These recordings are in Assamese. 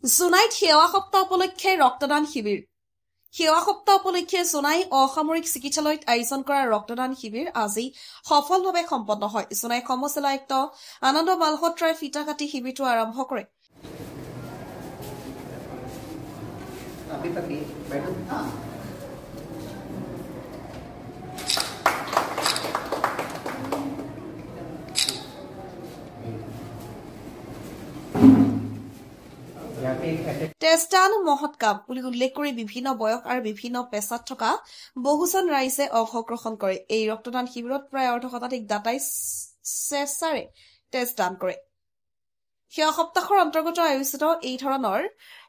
জোনাইত সেৱা সপ্তাহ উপলক্ষে ৰক্তদান শিবিৰ। সেৱা সপ্তাহ উপলক্ষে জোনাই অসামৰিক চিকিৎসালয়ত আয়োজন কৰা ৰক্তদান শিবিৰ আজি সফলভাৱে সম্পন্ন হয়। জোনাই সমষ্টিৰ আয়ুক্ত আনন্দ মালহোত্ৰাই ফিতা কাটি শিবিৰটো আৰম্ভ কৰে। তেজদান মহৎ কাম বুলি উল্লেখ কৰি বিভিন্ন বয়স আৰু বিভিন্ন পেছাত থকা বহুজন ৰাইজে অংশগ্ৰহণ কৰে। এই ৰক্তদান শিবিৰত প্ৰায় ১০ শতাধিক দাতাই স্বেচ্ছাৰে তেজদান কৰে। সেৱা সপ্তাহৰ অন্তৰ্গত আয়োজিত এই ধৰণৰ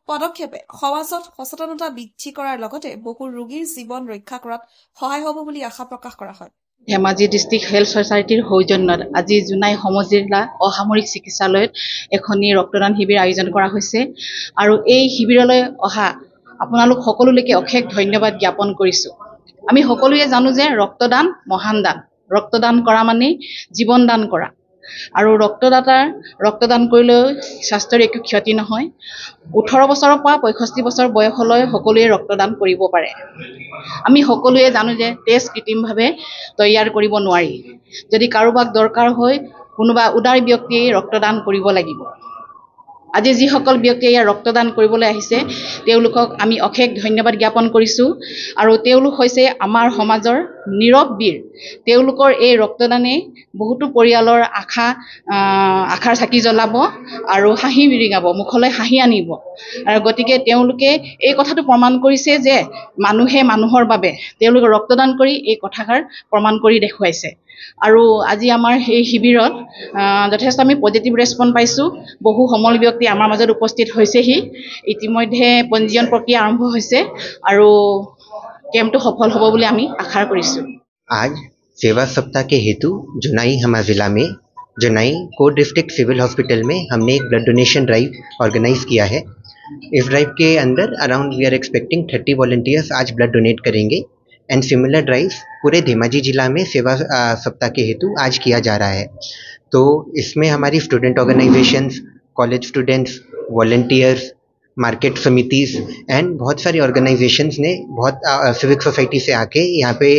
পদক্ষেপে সমাজত সচেতনতা বৃদ্ধি কৰাৰ লগতে বহু ৰোগীৰ জীৱন ৰক্ষা কৰাত সহায় হ'ব বুলি আশা প্ৰকাশ কৰা হয়। ধেমাজি ডিষ্ট্ৰিক্ট হেল্থ ছ'চাইটিৰ সৌজন্যত আজি জোনাই সমজিলা অসামৰিক চিকিৎসালয়ত এখনি ৰক্তদান শিবিৰ আয়োজন কৰা হৈছে আৰু এই শিবিৰলৈ অহা আপোনালোক সকলোলৈকে অশেষ ধন্যবাদ জ্ঞাপন কৰিছোঁ। আমি সকলোৱে জানো যে ৰক্তদান মহান দান। ৰক্তদান কৰা মানে জীৱন দান কৰা আৰু ৰক্তদান কৰিলেও স্বাস্থ্যৰ একো ক্ষতি নহয়। ১৮ বছৰৰ পৰা ৬৫ বছৰ বয়সলৈ সকলোৱে ৰক্তদান কৰিব পাৰে। আমি সকলোৱে জানো যে তেজ কৃত্ৰিমভাৱে তৈয়াৰ কৰিব নোৱাৰি। যদি কাৰোবাক দৰকাৰ হয় কোনোবা উদাৰ ব্যক্তিয়ে ৰক্তদান কৰিব লাগিব। আজি যিসকল ব্যক্তিয়ে ইয়াত ৰক্তদান কৰিবলৈ আহিছে তেওঁলোকক আমি অশেষ ধন্যবাদ জ্ঞাপন কৰিছোঁ আৰু তেওঁলোক হৈছে আমাৰ সমাজৰ নীৰৱ বীৰ। তেওঁলোকৰ এই ৰক্তদানে বহুতো পৰিয়ালৰ আশাৰ চাকি জ্বলাব আৰু হাঁহি বিৰিঙাব, মুখলৈ হাঁহি আনিব। আৰু গতিকে তেওঁলোকে এই কথাটো প্ৰমাণ কৰিছে যে মানুহে মানুহৰ বাবে তেওঁলোকে ৰক্তদান কৰি এই কথাষাৰ প্ৰমাণ কৰি দেখুৱাইছে। আৰু আজি আমাৰ এই শিবিৰত যথেষ্ট আমি পজিটিভ ৰেছপন্স পাইছোঁ। বহু সমল ব্যক্তি আমাৰ মাজত উপস্থিত হৈছেহি। ইতিমধ্যে পঞ্জীয়ন প্ৰক্ৰিয়া আৰম্ভ হৈছে আৰু কেম্পটো সফল হ'ব বুলি আমি আশা কৰিছোঁ। आज सेवा सप्ताह के हेतु जुनाई हमा जिला में जुनाई कोट डिस्ट्रिक्ट सिविल हॉस्पिटल में हमने एक ब्लड डोनेशन ड्राइव ऑर्गेनाइज किया है। इस ड्राइव के अंदर around we are expecting 30 volunteers आज ब्लड डोनेट करेंगे एंड सिमिलर ड्राइव पूरे धेमाजी जिला में सेवा सप्ताह के हेतु आज किया जा रहा है। तो इसमें हमारी student organisations, college students, volunteers, market समितीज़ एंड बहुत सारी ऑर्गेनाइजेशंस ने बहुत सिविक सोसाइटी से आके यहाँ पे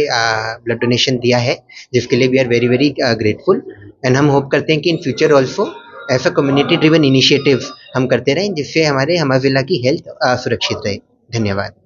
ब्लड डोनेशन दिया है, जिसके लिए we are very very grateful and हम होप करते हैं कि इन फ्यूचर ऑल्सो ऐसा कम्युनिटी ड्रिवन इनिशिएटिव्स हम करते रहें जिससे हमारे ज़िला की हेल्थ सुरक्षित रहे। धन्यवाद।